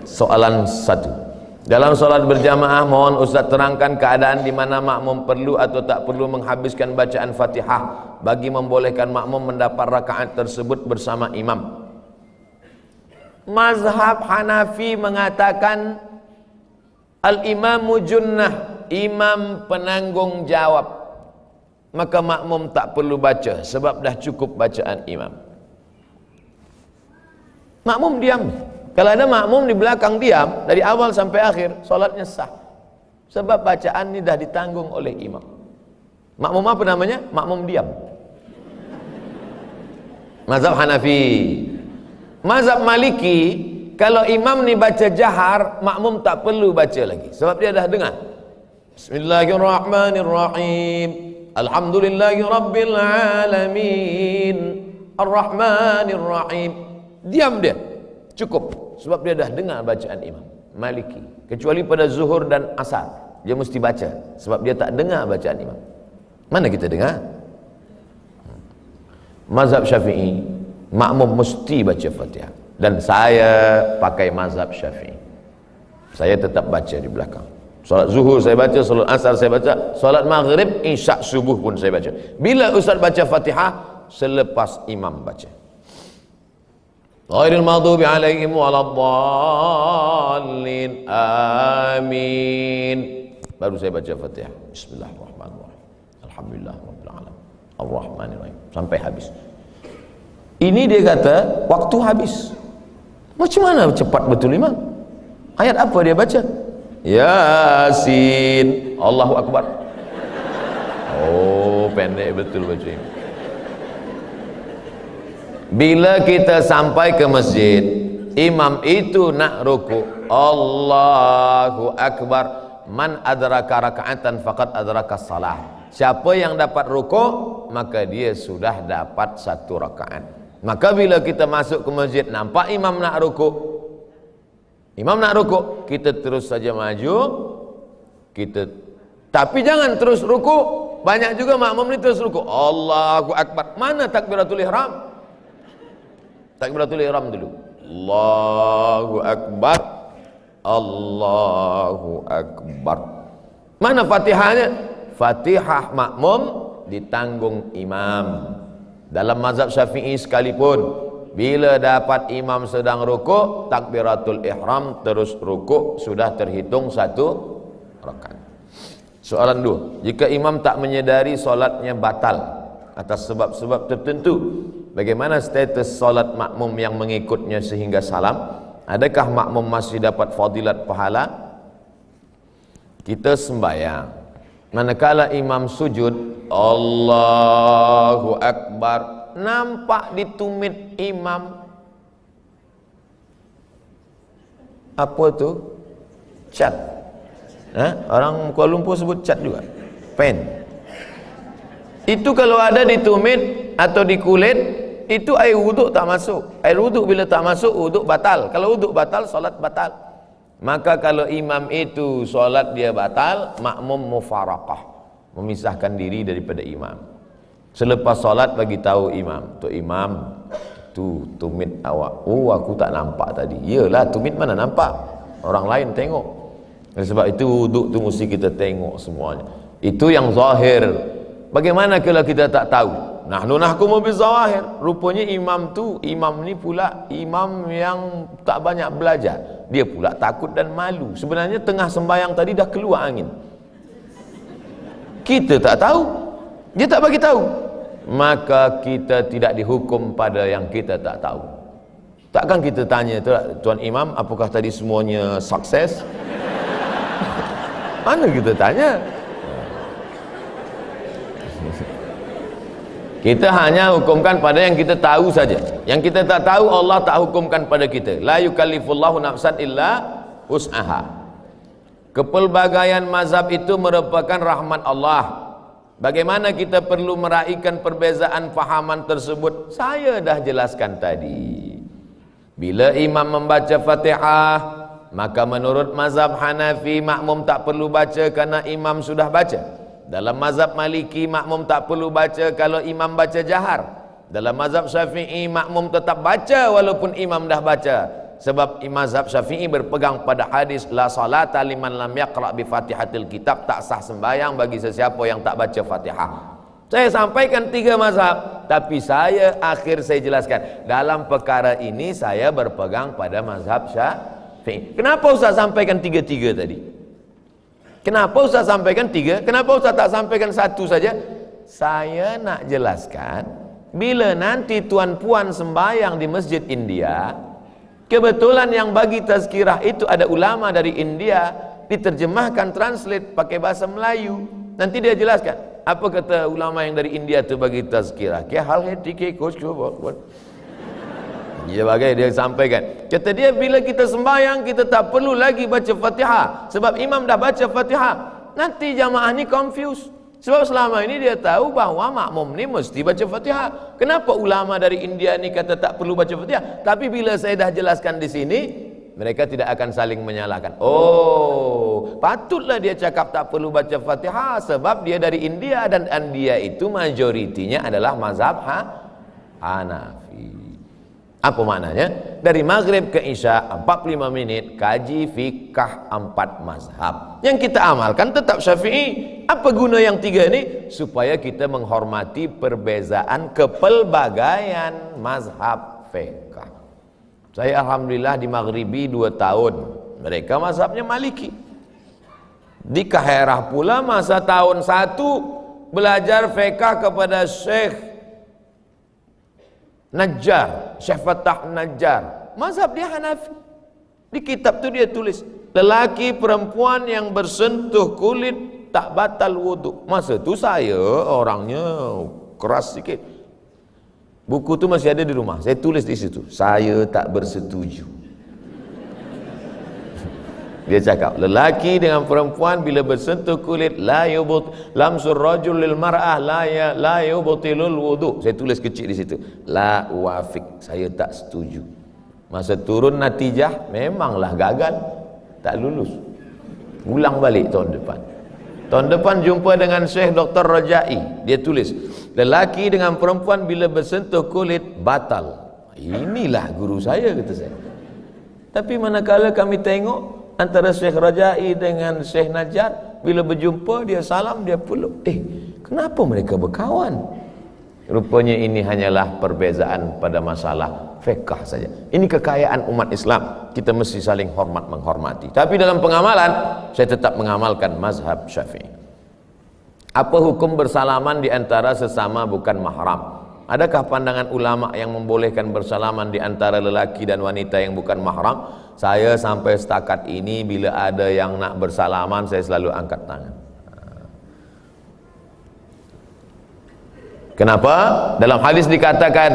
Soalan 1. Dalam solat berjamaah, mohon Ustaz terangkan keadaan di mana makmum perlu atau tak perlu menghabiskan bacaan Fatihah bagi membolehkan makmum mendapat rakaat tersebut bersama imam. Mazhab Hanafi mengatakan al-imamu junnah, imam penanggung jawab, maka makmum tak perlu baca sebab dah cukup bacaan imam. Makmum diam. Kalau ada makmum di belakang diam dari awal sampai akhir, solatnya sah. Sebab bacaan ini dah ditanggung oleh imam. Makmum apa namanya? Makmum diam. Mazhab Hanafi. Mazhab Maliki, kalau imam ni baca jahar, makmum tak perlu baca lagi. Sebab dia dah dengar. Bismillahirrahmanirrahim. Alhamdulillahirabbil alamin. Arrahmanirrahim. Diam dia. Cukup. Sebab dia dah dengar bacaan imam. Maliki. Kecuali pada zuhur dan asar, dia mesti baca. Sebab dia tak dengar bacaan imam. Mana kita dengar? Mazhab Syafi'i, makmum mesti baca Fatihah. Dan saya pakai mazhab Syafi'i. Saya tetap baca di belakang. Solat zuhur saya baca, solat asar saya baca, solat maghrib, isyak, subuh pun saya baca. Bila Ustaz baca Fatihah? Selepas imam baca. Ghairil maghdubi alaihim waladdallin. Amin. Baru saya baca Fatihah. Bismillahirrahmanirrahim. Alhamdulillahirabbil alamin. Arrahmanirrahim sampai habis. Ini dia kata waktu habis. Macam mana cepat betul imam? Ayat apa dia baca? Yasin. Allahu Akbar. Oh, pendek betul baca imam. Bila kita sampai ke masjid, imam itu nak ruku, Allahu Akbar. Man adraka raka'atan faqad adraka salah. Siapa yang dapat ruku, maka dia sudah dapat satu rakaat. Maka bila kita masuk ke masjid, nampak imam nak ruku, kita terus saja maju. Tapi jangan terus ruku. Banyak juga makmum ni terus ruku, Allahu Akbar. Mana takbiratul ihram? Takbiratul ihram dulu. Allahu Akbar. Allahu Akbar. Mana Fatihahnya? Fatihah makmum ditanggung imam. Dalam mazhab Syafi'i sekalipun, bila dapat imam sedang rukuk, takbiratul ihram terus rukuk, sudah terhitung satu rakaat. Soalan 2. Jika imam tak menyedari solatnya batal atas sebab-sebab tertentu, bagaimana status solat makmum yang mengikutnya sehingga salam? Adakah makmum masih dapat fadilat pahala? Kita sembahyang, manakala imam sujud, Allahu Akbar, nampak di tumit imam apa tu? Cat. Orang Kuala Lumpur sebut cat juga, pen. Itu kalau ada di tumit atau di kulit, itu air wuduk tak masuk. Air wuduk bila tak masuk, wuduk batal. Kalau wuduk batal, solat batal. Maka kalau imam itu solat dia batal, makmum mufaraqah, memisahkan diri daripada imam. Selepas solat bagi tahu imam, tu imam, tu tumit awak. Oh, aku tak nampak tadi. Yalah, tumit mana nampak? Orang lain tengok. Sebab itu wuduk tu mesti kita tengok semuanya. Itu yang zahir. Bagaimana kalau kita tak tahu? Nahnu nahkumu bizawahir. Rupanya imam ni pula imam yang tak banyak belajar. Dia pula takut dan malu. Sebenarnya tengah sembahyang tadi dah keluar angin. Kita tak tahu. Dia tak bagi tahu. Maka kita tidak dihukum pada yang kita tak tahu. Takkan kita tanya, Tuan Imam, apakah tadi semuanya sukses? Mana kita tanya? Kita hanya hukumkan pada yang kita tahu saja. Yang kita tak tahu, Allah tak hukumkan pada kita. La yukallifullahu nafsan illa wus'aha. Kepelbagaian mazhab itu merupakan rahmat Allah. Bagaimana kita perlu meraihkan perbezaan fahaman tersebut? Saya dah jelaskan tadi. Bila imam membaca Fatihah, maka menurut mazhab Hanafi, makmum tak perlu baca karena imam sudah baca. Dalam mazhab Maliki, makmum tak perlu baca kalau imam baca jahar. Dalam mazhab Syafi'i, makmum tetap baca walaupun imam dah baca. Sebab mazhab Syafi'i berpegang pada hadis la salata liman lam yaqra bi Fatihatil Kitab, tak sah sembahyang bagi sesiapa yang tak baca Fatihah. Saya sampaikan 3 mazhab, tapi saya jelaskan dalam perkara ini saya berpegang pada mazhab Syafi'i. Kenapa Ustaz sampaikan 3-3 tadi? Kenapa Ustaz sampaikan 3? Kenapa Ustaz tak sampaikan 1 saja? Saya nak jelaskan, bila nanti tuan-puan sembahyang di masjid India, kebetulan yang bagi tazkirah itu ada ulama dari India, diterjemahkan, translate pakai bahasa Melayu. Nanti dia jelaskan, apa kata ulama yang dari India itu bagi tazkirah. Kya hal hai ठीक है कुछ dia bagai dia sampaikan. Kata dia, bila kita sembahyang kita tak perlu lagi baca Fatihah, sebab imam dah baca Fatihah. Nanti jamaah ni confused. Sebab selama ini dia tahu bahawa makmum ni mesti baca Fatihah. Kenapa ulama dari India ni kata tak perlu baca Fatihah? Tapi bila saya dah jelaskan di sini, mereka tidak akan saling menyalahkan. Oh, patutlah dia cakap tak perlu baca Fatihah, sebab dia dari India, dan India itu majoritinya adalah mazhab Hanafi. Apa maknanya? Dari maghrib ke isya 45 menit kaji fikah 4 mazhab. Yang kita amalkan tetap Syafi'i. Apa guna yang 3 ini? Supaya kita menghormati perbezaan kepelbagaian mazhab fikah. Saya alhamdulillah di Maghribi 2 tahun. Mereka mazhabnya Maliki. Di Kaherah pula masa tahun 1 belajar fikah kepada Syekh Najjar, Syekh Fatah Najjar. Mazhab dia Hanafi. Di kitab tu dia tulis, lelaki perempuan yang bersentuh kulit tak batal wuduk. Masa tu saya orangnya keras sikit. Buku tu masih ada di rumah. Saya tulis di situ, saya tak bersetuju. Dia cakap, lelaki dengan perempuan bila bersentuh kulit la yubut lamsur rajul lil mar'ah la yubutilul wudu. Saya tulis kecil di situ, la wafik, saya tak setuju. Masa turun natijah memanglah gagal, tak lulus. Ulang balik tahun depan. Tahun depan jumpa dengan Syekh Dr. Rajai. Dia tulis, lelaki dengan perempuan bila bersentuh kulit batal. Inilah guru saya, kata saya. Tapi manakala kami tengok antara Syekh Rajai dengan Syekh Najjar, bila berjumpa dia salam, dia peluk. Kenapa mereka berkawan? Rupanya ini hanyalah perbezaan pada masalah fiqh saja. Ini kekayaan umat Islam, kita mesti saling hormat menghormati. Tapi dalam pengamalan, saya tetap mengamalkan mazhab Syafi'i. Apa hukum bersalaman di antara sesama bukan mahram? Adakah pandangan ulama yang membolehkan bersalaman di antara lelaki dan wanita yang bukan mahram? Saya sampai setakat ini bila ada yang nak bersalaman, saya selalu angkat tangan. Kenapa? Dalam hadis dikatakan,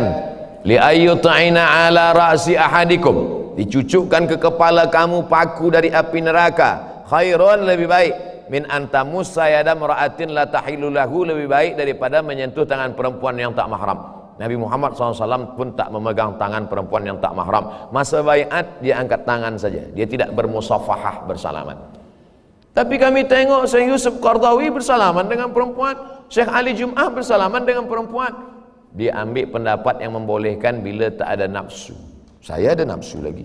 li ayyuta'ina ala ra'si ahadikum, dicucukkan ke kepala kamu paku dari api neraka, khairun, lebih baik, min antamus sayada mra'atin la tahilu lahu, lebih baik daripada menyentuh tangan perempuan yang tak mahram. Nabi Muhammad SAW pun tak memegang tangan perempuan yang tak mahram. Masa baiat dia angkat tangan saja, dia tidak bermusafahah, bersalaman. Tapi kami tengok Syekh Yusuf Qardawi bersalaman dengan perempuan, Syekh Ali Jum'ah bersalaman dengan perempuan. Dia ambil pendapat yang membolehkan bila tak ada nafsu. Saya ada nafsu lagi.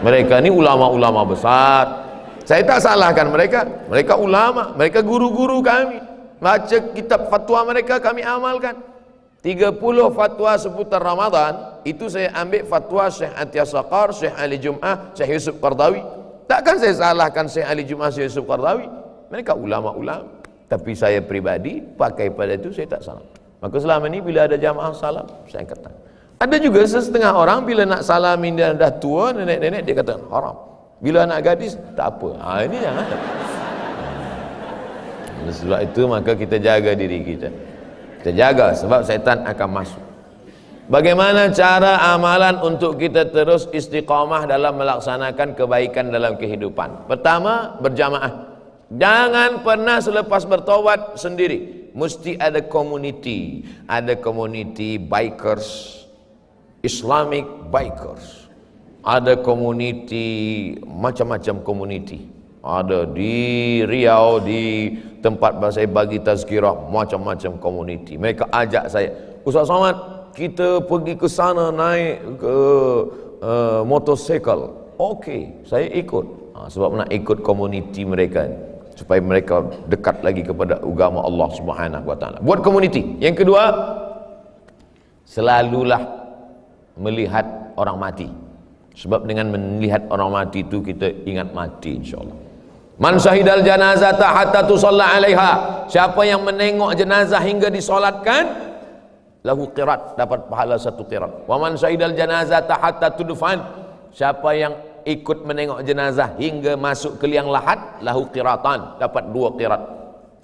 Mereka ni ulama-ulama besar. Saya tak salahkan mereka. Mereka ulama, mereka guru-guru kami. Baca kitab fatwa mereka kami amalkan. 30 fatwa seputar Ramadan itu saya ambil fatwa Syekh Atiyah Saqar, Syekh Ali Jum'ah, Syekh Yusuf Qardawi. Takkan saya salahkan Syekh Ali Jum'ah, Syekh Yusuf Qardawi. Mereka ulama-ulama. Tapi saya pribadi pakai pada itu, saya tak salah. Maka selama ini bila ada jamaah salam, saya angkat tangan. Ada juga setengah orang bila nak salamin dia dah tua, nenek-nenek, dia kata haram. Bila anak gadis, tak apa. Ini jangan. Sebab itu maka kita jaga diri kita. Kita jaga, sebab syaitan akan masuk. Bagaimana cara amalan untuk kita terus istiqamah dalam melaksanakan kebaikan dalam kehidupan? Pertama, berjamaah. Jangan pernah selepas bertaubat sendiri. Mesti ada community. Ada community bikers, Islamic bikers. Ada community, macam-macam community. Ada di Riau, di tempat saya bagi tazkirah, macam-macam community. Mereka ajak saya, Ustaz Somad, kita pergi ke sana naik ke motosikal. Okey, saya ikut. Sebab nak ikut komuniti mereka supaya mereka dekat lagi kepada agama Allah Subhanahu wa taala. Buat komuniti. Yang kedua, selalulah melihat orang mati. Sebab dengan melihat orang mati itu kita ingat mati insya-Allah. Man syahidal janazata hatta tusalla 'alaiha. Siapa yang menengok jenazah hingga disolatkan, lahu qirat, dapat pahala 1 qirat. Wa man syahidal janazata hatta tudfan. Siapa yang ikut menengok jenazah hingga masuk ke liang lahat, lahu qiratan, dapat 2 qirat.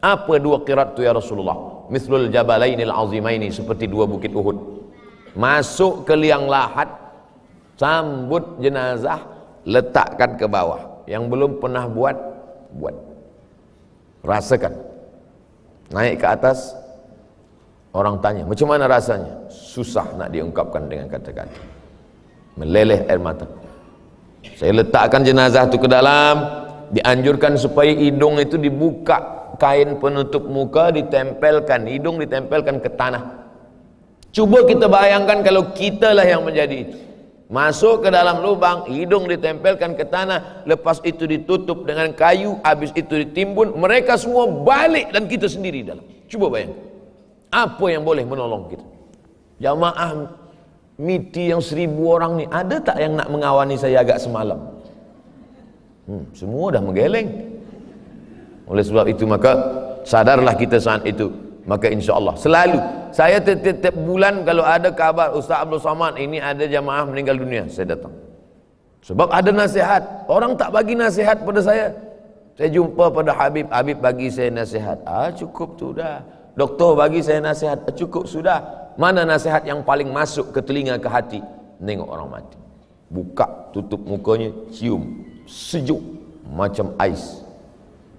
Apa 2 qirat tu ya Rasulullah? Mithlul jabalainil azimaini, seperti 2 bukit Uhud. Masuk ke liang lahat, sambut jenazah, letakkan ke bawah. Yang belum pernah buat, rasakan. Naik ke atas, orang tanya, macam mana rasanya? Susah nak diungkapkan dengan kata-kata, meleleh air mata. Saya letakkan jenazah itu ke dalam, dianjurkan supaya hidung itu dibuka, kain penutup muka ditempelkan, hidung ditempelkan ke tanah. Cuba kita bayangkan kalau kita lah yang menjadi itu. Masuk ke dalam lubang, hidung ditempelkan ke tanah, lepas itu ditutup dengan kayu, habis itu ditimbun, mereka semua balik dan kita sendiri dalam. Cuba bayangkan, apa yang boleh menolong kita? Jamaah miti yang 1000 orang ni, ada tak yang nak mengawani saya agak semalam? Semua dah menggeleng. Oleh sebab itu maka sadarlah kita saat itu. Maka insya-Allah selalu saya tiap bulan kalau ada kabar Ustaz Abdul Somad ini ada jamaah meninggal dunia, saya datang. Sebab ada nasihat. Orang tak bagi nasihat pada saya. Saya jumpa pada Habib bagi saya nasihat. Cukup tu dah. Doktor bagi saya nasihat. Cukup sudah. Mana nasihat yang paling masuk ke telinga, ke hati? Nengok orang mati. Buka, tutup mukanya, cium. Sejuk macam ais.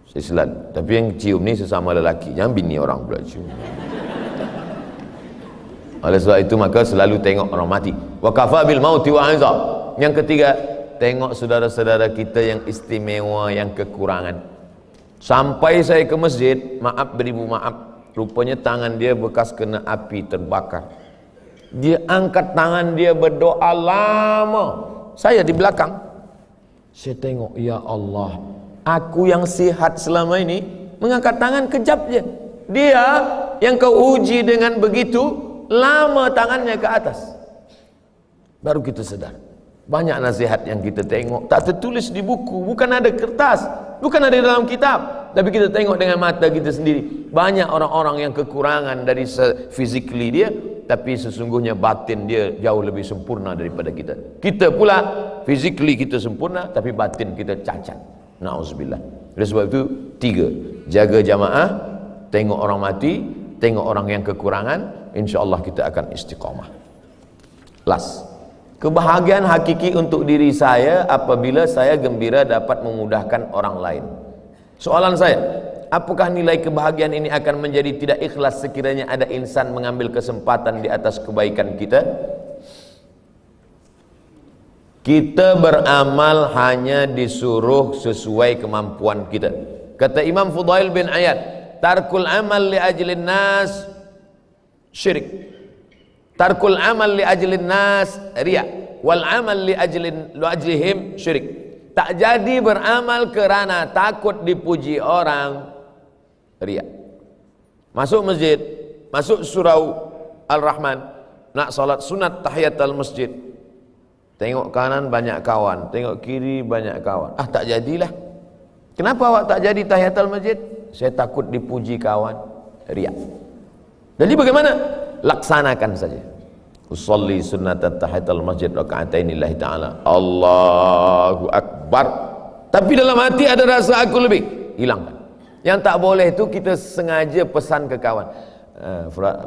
Saya selalu. Tapi yang cium ni sesama lelaki, jangan bini orang pula cium. Oleh sebab itu maka selalu tengok orang mati. Wa kafa bil mauti wa azab. Yang ketiga, tengok saudara-saudara kita yang istimewa, yang kekurangan. Sampai saya ke masjid, maaf beribu maaf, rupanya tangan dia bekas kena api terbakar. Dia angkat tangan dia berdoa lama. Saya di belakang. Saya tengok, ya Allah, aku yang sihat selama ini mengangkat tangan kejap je. Dia yang kau uji dengan begitu lama tangannya ke atas. Baru kita sadar. Banyak nasihat yang kita tengok tak tertulis di buku, bukan ada kertas, bukan ada dalam kitab, tapi kita tengok dengan mata kita sendiri. Banyak orang-orang yang kekurangan dari physically dia, tapi sesungguhnya batin dia jauh lebih sempurna daripada kita. Kita pula physically kita sempurna, tapi batin kita cacat. Na'udzubillah. Oleh sebab itu 3, jaga jamaah, tengok orang mati, tengok orang yang kekurangan, insya-Allah kita akan istiqamah. Last, kebahagiaan hakiki untuk diri saya apabila saya gembira dapat memudahkan orang lain. Soalan saya, apakah nilai kebahagiaan ini akan menjadi tidak ikhlas sekiranya ada insan mengambil kesempatan di atas kebaikan kita? Kita beramal hanya disuruh sesuai kemampuan kita. Kata Imam Fudail bin Iyad, tarkul amal li ajlin nas syirik, tarkul amal li ajlin nas riya, wal amal li ajlihim syirik. Tak jadi beramal kerana takut dipuji orang, riya. Masuk masjid, masuk surau Al-Rahman, nak salat sunat tahiyatul masjid, tengok kanan banyak kawan, tengok kiri banyak kawan. Tak jadilah. Kenapa awak tak jadi tahiyatul masjid? Saya takut dipuji kawan, riya. Jadi bagaimana? Laksanakan saja. Usolli sunnatan tahiyatul masjid raka'atain lillahi ta'ala. Allahu Akbar. Tapi dalam hati ada rasa aku lebih. Hilangkan. Yang tak boleh itu kita sengaja pesan ke kawan.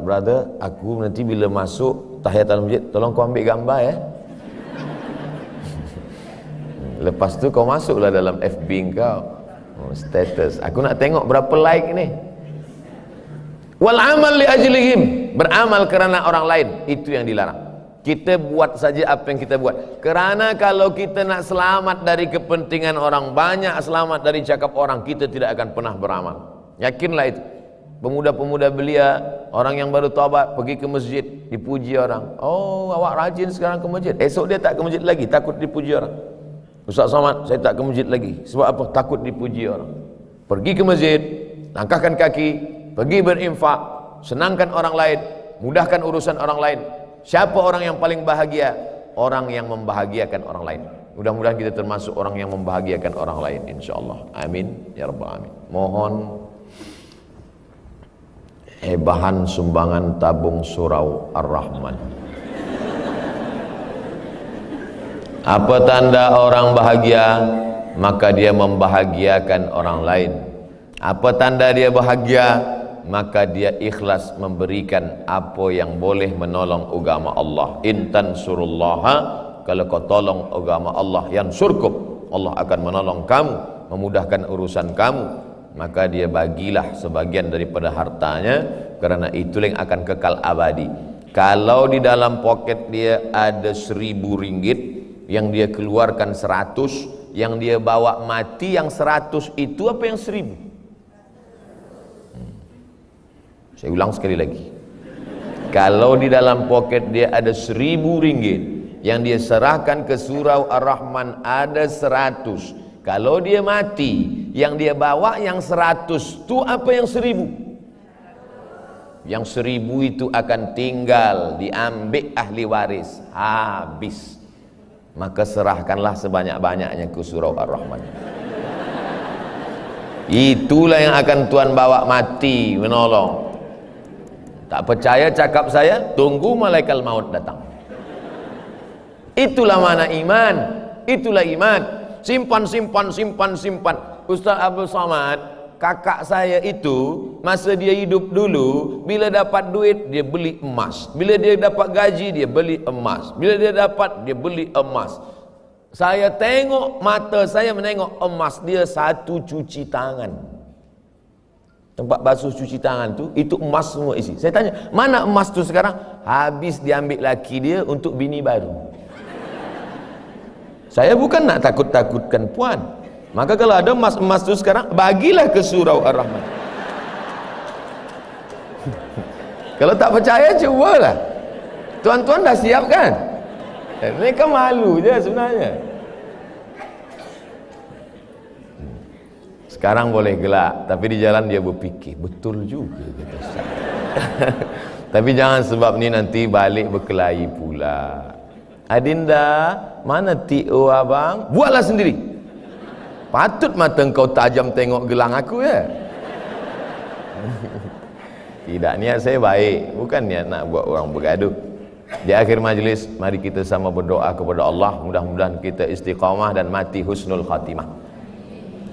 Brother, aku nanti bila masuk tahiyatul masjid, tolong kau ambil gambar ya. Lepas tu kau masuklah dalam FB kau, status. Aku nak tengok berapa like ni. Wal amal li ajlihim, beramal kerana orang lain, itu yang dilarang. Kita buat saja apa yang kita buat. Kerana kalau kita nak selamat dari kepentingan orang banyak, selamat dari cakap orang, kita tidak akan pernah beramal. Yakinlah itu. Pemuda-pemuda belia, orang yang baru taubat pergi ke masjid, dipuji orang. Oh, awak rajin sekarang ke masjid. Esok dia tak ke masjid lagi, takut dipuji orang. Ustaz Somad, saya tak ke masjid lagi. Sebab apa? Takut dipuji orang. Pergi ke masjid, langkahkan kaki, pergi berinfak, senangkan orang lain, mudahkan urusan orang lain. Siapa orang yang paling bahagia? Orang yang membahagiakan orang lain. Mudah-mudahan kita termasuk orang yang membahagiakan orang lain, insyaallah. Amin ya rabbal alamin. Mohon bahan sumbangan tabung surau Ar-Rahman. Apa tanda orang bahagia? Maka dia membahagiakan orang lain. Apa tanda dia bahagia? Maka dia ikhlas memberikan apa yang boleh menolong agama Allah. In tansurullaha, kalau kau tolong agama Allah, yansurkum, Allah akan menolong kamu, memudahkan urusan kamu. Maka dia bagilah sebagian daripada hartanya, kerana itulah yang akan kekal abadi. Kalau di dalam poket dia ada 1.000 ringgit, yang dia keluarkan 100, yang dia bawa mati yang 100 itu apa yang 1.000? Saya ulang sekali lagi. Kalau di dalam poket dia ada 1.000 ringgit, yang dia serahkan ke surau Ar-Rahman ada 100. Kalau dia mati, yang dia bawa yang 100 itu apa yang 1.000? Yang 1.000 itu akan tinggal, diambil ahli waris, habis. Maka serahkanlah sebanyak-banyaknya ke surau Ar-Rahman. Itulah yang akan Tuhan bawa mati, menolong. Tak percaya cakap saya? Tunggu malaikat maut datang. Itulah mana iman. Itulah iman. Simpan. Ustaz Abdul Somad, kakak saya itu masa dia hidup dulu, bila dapat duit dia beli emas, bila dia dapat gaji dia beli emas, bila dia dapat dia beli emas. Saya tengok, mata saya menengok emas dia satu cuci tangan. Tempat basuh cuci tangan tu, itu emas semua isi. Saya tanya, mana emas tu sekarang? Habis diambil laki dia untuk bini baru. Saya bukan nak takut-takutkan puan. Maka kalau ada emas-emas tu sekarang, bagilah ke surau Ar-Rahman. Kalau tak percaya, cubalah. Tuan-tuan dah siap kan? Mereka malu je sebenarnya. Sekarang boleh gelak, tapi di jalan dia berfikir, betul juga kata Ustaz. Tapi jangan sebab ni nanti balik berkelahi pula. Adinda, mana T.O. abang? Buatlah sendiri. Patut mata engkau tajam tengok gelang aku ya. Tidak, niat saya baik, bukan niat nak buat orang bergaduh. Di akhir majlis, mari kita sama berdoa kepada Allah, mudah-mudahan kita istiqamah dan mati husnul khatimah.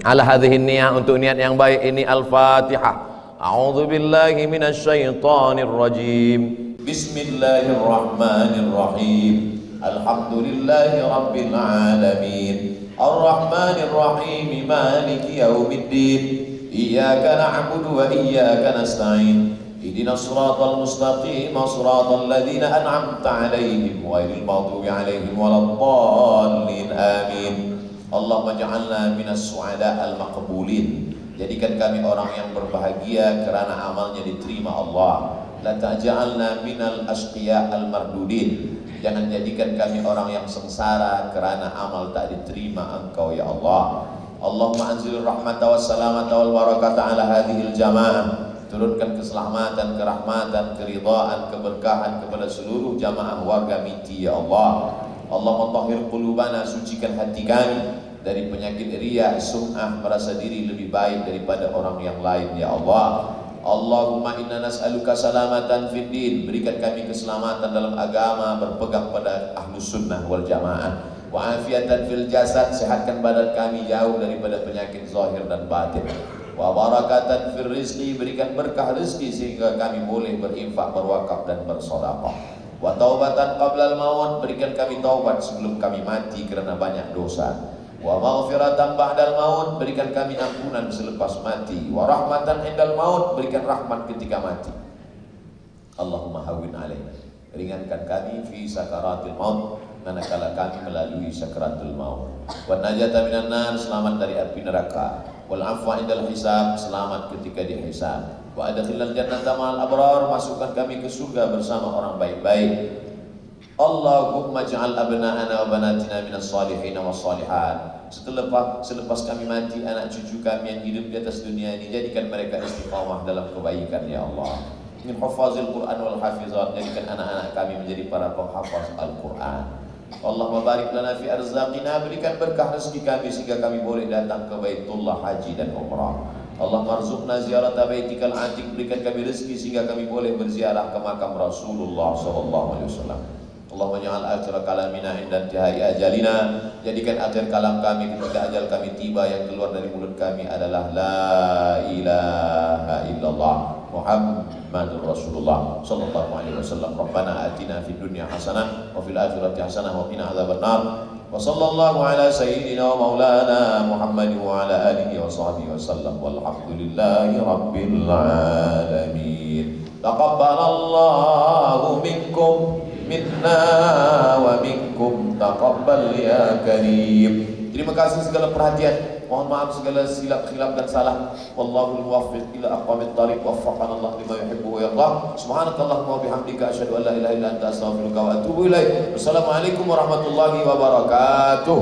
Ala hadhihi niyah, untuk niat yang baik ini, Al-Fatihah. A'udzu billahi minasyaitonir rajim. Bismillahirrahmanirrahim. Alhamdulillahi rabbil alamin. Ar-Rahmanir Rahim, Maliki yaumiddin. Iyyaka na'budu wa iyyaka nasta'in. Ihdinas siratal mustaqim, siratal ladzina an'amta 'alaihim ghairil maghdubi 'alaihim waladdallin. Amin. Allahumma ja'alna minas su'ada al-maqbulin. Jadikan kami orang yang berbahagia kerana amalnya diterima Allah. La ta'ja'alna minal ashqiya al-mardudin. Jangan jadikan kami orang yang sengsara kerana amal tak diterima Engkau ya Allah. Allahumma anzil rahmata wassalamata wal barakata ala hadhil jamaah. Turunkan keselamatan, kerahmatan, keridhaan, keberkahan kepada seluruh jamaah warga Miti ya Allah. Allahumma tahhir qulubana, sucikan hati kami dari penyakit riya, sum'ah, merasa diri lebih baik daripada orang yang lain ya Allah. Allahumma inna nas'aluka salamatan fid din, berikan kami keselamatan dalam agama, berpegang pada ahlus sunnah wal jamaah. Wa afiatan fil jasad, sehatkan badan kami jauh daripada penyakit zahir dan batin. Wa barakatan fil rizqi, berikan berkah rezeki sehingga kami boleh berinfak, berwakaf dan bersedekah. Wa taubatan qablal maut, berikan kami taubat sebelum kami mati kerana banyak dosa. Wa maghfiratan ba'dal maut, berikan kami ampunan selepas mati. Wa rahmatan indal maut, berikan rahmat ketika mati. Allahumma hawwin alaina, ringankan kami fi sakaratil maut, manakala kami melalui sakaratul maut. Wa najata minan nar, selamat dari api neraka. Wal afwa indal hisab, selamat ketika dihisab. Wa adkhilnal jannata ma'al abrar, masukkan kami ke surga bersama orang baik-baik. Allahumma ja'al abna'ana wa banatina minas salihin was salihat. Selepas kami mati, anak cucu kami yang hidup di atas dunia ini, jadikan mereka istiqamah dalam kebaikan ya Allah. Min hufazil Quran wal hafizat, jadikan anak-anak kami menjadi para penghafaz Al-Quran. Allahumma barik lana fi arzaqina, berikan berkah rezeki kami sehingga kami boleh datang ke Baitullah haji dan umrah. Allahumma arzuqna ziyarata baitikal atiq, berikan kami rezeki sehingga kami boleh berziarah ke makam Rasulullah sallallahu alaihi wasallam. Allahumma ja'al akhir kalamina inda intihai ajalina, jadikan akhir kalam kami ketika ajal kami tiba, yang keluar dari mulut kami adalah la ilaha illallah Muhammadur Rasulullah sallallahu alaihi wasallam. Rabbana atina fid dunya hasanah wa fil akhirati hasanah wa qina adzabannar. Wa sallallahu ala sayyidina wa maulana Muhammadin wa ala alihi wa sahbihi wasallam. Walhamdulillahi rabbil alamin. Taqabbalallahu minkum minna wa minkum, taqabbal ya karim. Terima kasih segala perhatian, mohon maaf segala silap khilaf dan salah. Wallahul muwaffiq ila aqwamit thariq, waffaqana Allah lima yuhibbu wa yardah. Subhanakallahumma wa bihamdika asyhadu an la ilaha illa anta astaghfiruka wa atubu ilaik. Wassalamualaikum warahmatullahi wabarakatuh.